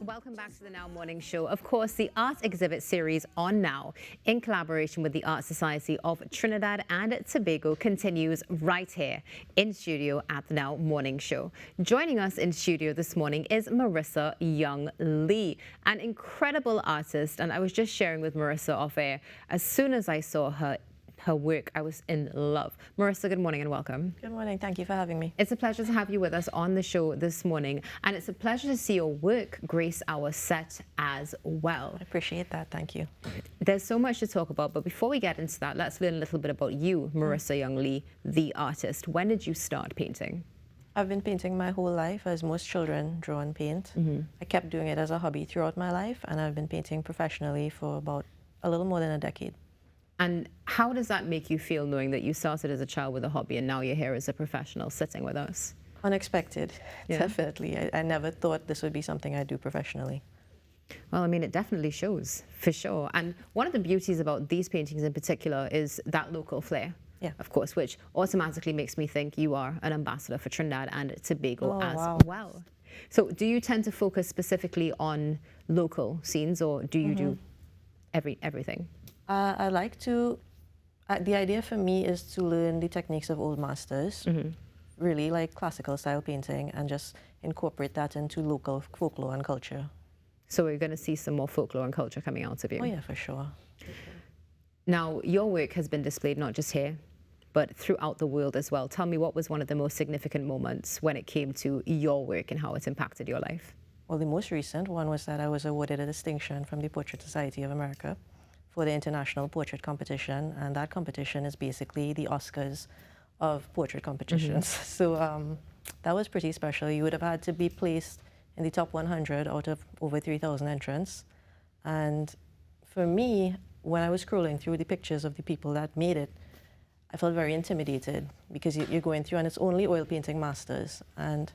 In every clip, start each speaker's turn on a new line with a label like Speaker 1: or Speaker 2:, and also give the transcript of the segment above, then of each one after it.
Speaker 1: Welcome back to the Now Morning Show. Of course, the art exhibit series on Now, in collaboration with the Art Society of Trinidad and Tobago, continues right here in studio at the Now Morning Show. Joining us in studio this morning is Marissa Young Lee, an incredible artist. And I was just sharing with Marissa off air, as soon as I saw her work, I was in love. Marissa, good morning and welcome.
Speaker 2: Good morning. Thank you for having me.
Speaker 1: It's a pleasure to have you with us on the show this morning, and it's a pleasure to see your work grace our set as well.
Speaker 2: I appreciate that. Thank you.
Speaker 1: There's so much to talk about, but before we get into that, let's learn a little bit about you, Marissa Young Lee, the artist. When did you start painting?
Speaker 2: I've been painting my whole life, as most children draw and paint. I kept doing it as a hobby throughout my life, and I've been painting professionally for about a little more than a decade.
Speaker 1: And how does that make you feel, knowing that you started as a child with a hobby and now you're here as a professional sitting with us?
Speaker 2: Unexpected,
Speaker 1: Yeah.
Speaker 2: definitely. I never thought this would be something I'd do professionally.
Speaker 1: Well, I mean, it definitely shows, for sure. And one of the beauties about these paintings in particular is that local flair.
Speaker 2: Yeah.
Speaker 1: Of course, which automatically makes me think you are an ambassador for Trinidad and Tobago
Speaker 2: Oh,
Speaker 1: as
Speaker 2: wow.
Speaker 1: well. So do you tend to focus specifically on local scenes, or do you do everything?
Speaker 2: I like to, the idea for me is to learn the techniques of old masters, really like classical style painting, and just incorporate that into local folklore and culture.
Speaker 1: So we're going to see some more folklore and culture coming out of you.
Speaker 2: Oh yeah, for sure.
Speaker 1: Now, your work has been displayed not just here, but throughout the world as well. Tell me, what was one of the most significant moments when it came to your work and how it's impacted your life?
Speaker 2: Well, the most recent one was that I was awarded a distinction from the Portrait Society of America for the International Portrait Competition, and that competition is basically the Oscars of portrait competitions. So that was pretty special. You would have had to be placed in the top 100 out of over 3,000 entrants. And for me, when I was scrolling through the pictures of the people that made it, I felt very intimidated, because you're going through, and it's only oil painting masters. And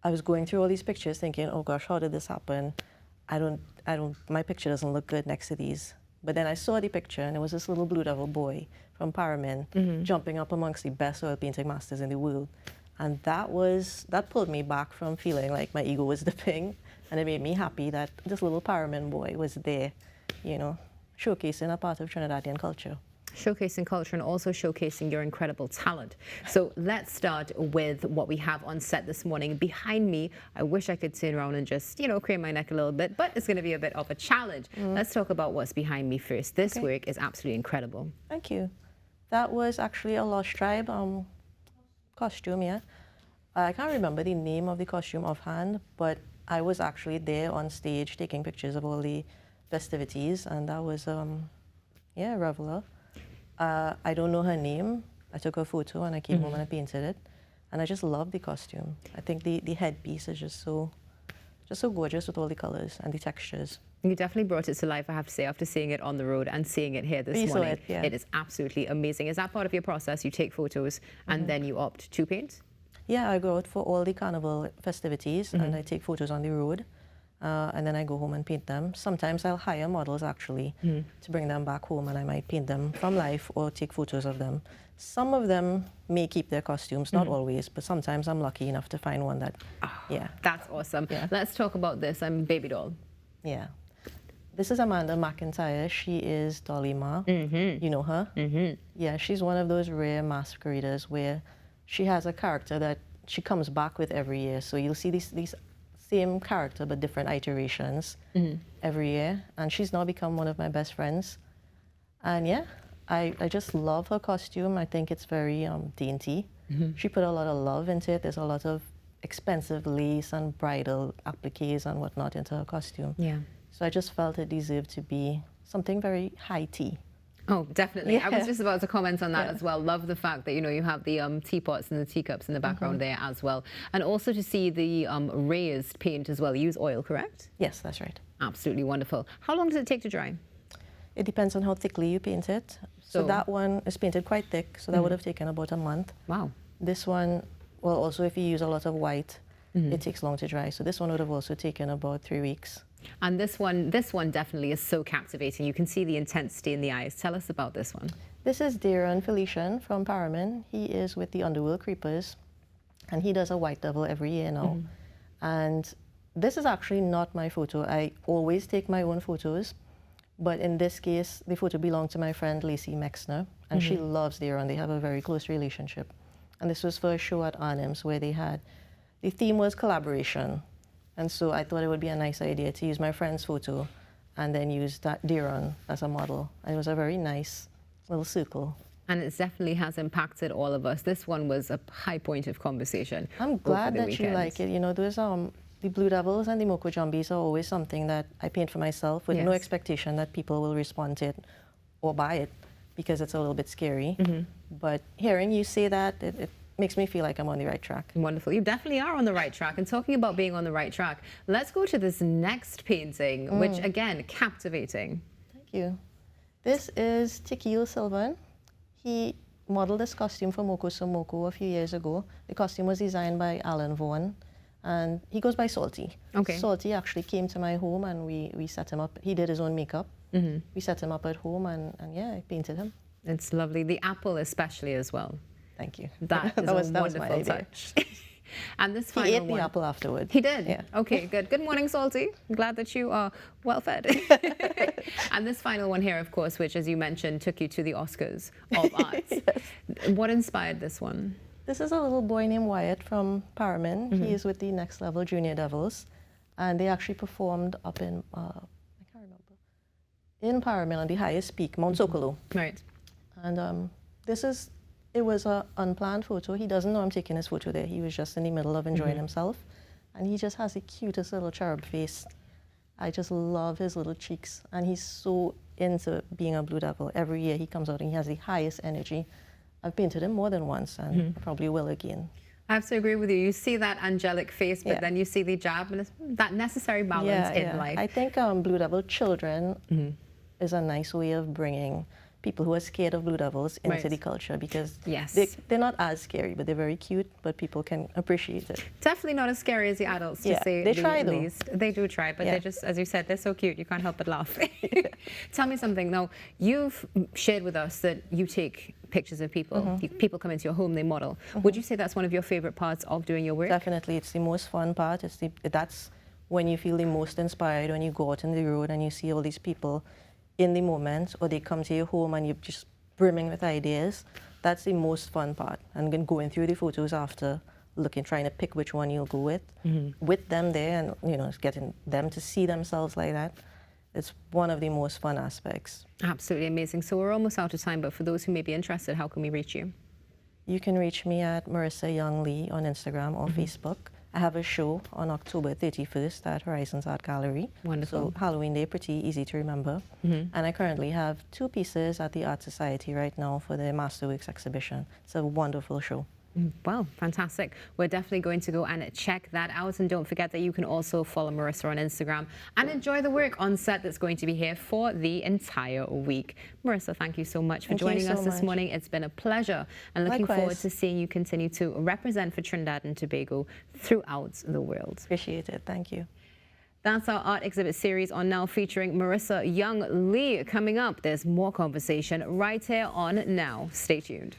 Speaker 2: I was going through all these pictures thinking, oh gosh, how did this happen? My picture doesn't look good next to these. But then I saw the picture, and it was this little Blue Devil boy from Paramin jumping up amongst the best oil painting masters in the world. And that pulled me back from feeling like my ego was dipping, and it made me happy that this little Paramin boy was there, you know, showcasing a part of Trinidadian culture.
Speaker 1: Showcasing culture and also showcasing your incredible talent. So let's start with what we have on set this morning. Behind me, I wish I could turn around and just, crane my neck a little bit, but it's going to be a bit of a challenge. Let's talk about what's behind me first. This work is absolutely incredible.
Speaker 2: Thank you. That was actually a Lost Tribe costume, yeah. I can't remember the name of the costume offhand, but I was actually there on stage taking pictures of all the festivities, and that was, yeah, a reveler. I don't know her name. I took a photo and I came home and I painted it, and I just love the costume. I think the headpiece is just so gorgeous with all the colors and the textures.
Speaker 1: You definitely brought it to life, I have to say, after seeing it on the road and seeing it here this morning.
Speaker 2: Yeah.
Speaker 1: It is absolutely amazing. Is that part of your process? You take photos and then you opt to paint?
Speaker 2: Yeah, I go out for all the carnival festivities and I take photos on the road. And then I go home and paint them. Sometimes I'll hire models actually to bring them back home, and I might paint them from life or take photos of them. Some of them may keep their costumes, not always, but sometimes I'm lucky enough to find one that, yeah.
Speaker 1: That's awesome.
Speaker 2: Yeah.
Speaker 1: Let's talk about this. Baby doll.
Speaker 2: Yeah. This is Amanda McIntyre. She is Dolly Ma. You know her? Yeah, she's one of those rare masqueraders where she has a character that she comes back with every year. So you'll see these same character but different iterations every year, and she's now become one of my best friends. And yeah, I just love her costume. I think it's very dainty. She put a lot of love into it. There's a lot of expensive lace and bridal appliques and whatnot into her costume.
Speaker 1: Yeah.
Speaker 2: So I just felt it deserved to be something very high tea.
Speaker 1: Oh, definitely.
Speaker 2: Yeah.
Speaker 1: I was just about to comment on that as well. Love the fact that, you have the teapots and the teacups in the background there as well. And also to see the raised paint as well. You use oil, correct?
Speaker 2: Yes, that's right.
Speaker 1: Absolutely wonderful. How long does it take to dry?
Speaker 2: It depends on how thickly you paint it. So that one is painted quite thick, so that would have taken about a month.
Speaker 1: Wow.
Speaker 2: This one, well, also if you use a lot of white, it takes long to dry. So this one would have also taken about 3 weeks.
Speaker 1: And this one definitely is so captivating. You can see the intensity in the eyes. Tell us about this one.
Speaker 2: This is Darren Felician from Paramin. He is with the Underworld Creepers, and he does a white devil every year now. And this is actually not my photo. I always take my own photos, but in this case, the photo belonged to my friend Lacey Mexner, and she loves deer, and they have a very close relationship. And this was for a show at Arnhem's where they had, the theme was collaboration. And so I thought it would be a nice idea to use my friend's photo and then use that deer as a model. And it was a very nice little circle.
Speaker 1: And it definitely has impacted all of us. This one was a high point of conversation.
Speaker 2: I'm glad that you like it. You know, those the Blue Devils and the Moko Jumbies are always something that I paint for myself with no expectation that people will respond to it or buy it because it's a little bit scary. But hearing you say that, it makes me feel like I'm on the right track.
Speaker 1: Wonderful. You definitely are on the right track. And talking about being on the right track, let's go to this next painting, which again, captivating.
Speaker 2: Thank you. This is Tikil Sylvan. He modeled this costume for Moko Somoko a few years ago. The costume was designed by Alan Vaughan, and he goes by Salty.
Speaker 1: Okay.
Speaker 2: Salty actually came to my home, and we set him up. He did his own makeup. We set him up at home, and yeah, I painted him.
Speaker 1: It's lovely. The apple especially as well.
Speaker 2: Thank you.
Speaker 1: That is a wonderful touch. And this final one.
Speaker 2: He ate the apple afterwards.
Speaker 1: He did?
Speaker 2: Yeah.
Speaker 1: Okay, good. Good morning, Salty. I'm glad that you are well fed. And this final one here, of course, which, as you mentioned, took you to the Oscars of Arts. Yes. What inspired this one?
Speaker 2: This is a little boy named Wyatt from Paramin. He is with the Next Level Junior Devils. And they actually performed up in, I can't remember, in Paramin on the highest peak, Mount Sokolo.
Speaker 1: Right.
Speaker 2: And it was an unplanned photo. He doesn't know I'm taking his photo there. He was just in the middle of enjoying himself. And he just has the cutest little cherub face. I just love his little cheeks. And he's so into being a Blue Devil. Every year he comes out and he has the highest energy. I've painted him more than once and I probably will again.
Speaker 1: I have to agree with you. You see that angelic face, but then you see the jab and that necessary balance in life.
Speaker 2: I think Blue Devil children is a nice way of bringing people who are scared of Blue Devils into the culture, because they're not as scary, but they're very cute, but people can appreciate it.
Speaker 1: Definitely not as scary as the adults, to say
Speaker 2: they try
Speaker 1: the least. They do try, but they're just, as you said, they're so cute, you can't help but laugh. Tell me something. Now, you've shared with us that you take pictures of people. People come into your home, they model. Would you say that's one of your favorite parts of doing your work?
Speaker 2: Definitely. It's the most fun part. That's when you feel the most inspired, when you go out on the road and you see all these people in the moment, or they come to your home and you're just brimming with ideas. That's the most fun part. And then going through the photos after, trying to pick which one you'll go with them there, and getting them to see themselves like that. It's one of the most fun aspects.
Speaker 1: Absolutely amazing. So we're almost out of time, but for those who may be interested, how can we reach you?
Speaker 2: You can reach me at Marissa Young Lee on Instagram or Facebook. I have a show on October 31st at Horizons Art Gallery.
Speaker 1: Wonderful.
Speaker 2: So Halloween Day, pretty easy to remember. And I currently have 2 pieces at the Art Society right now for the Masterworks exhibition. It's a wonderful show.
Speaker 1: Well, fantastic. We're definitely going to go and check that out. And don't forget that you can also follow Marissa on Instagram and enjoy the work on set that's going to be here for the entire week. Marissa, thank you so much for joining us this morning. It's been a pleasure, and looking forward to seeing you continue to represent for Trinidad and Tobago throughout the world.
Speaker 2: Appreciate it. Thank you.
Speaker 1: That's our art exhibit series on Now, featuring Marissa Young Lee. Coming up, there's more conversation right here on Now. Stay tuned.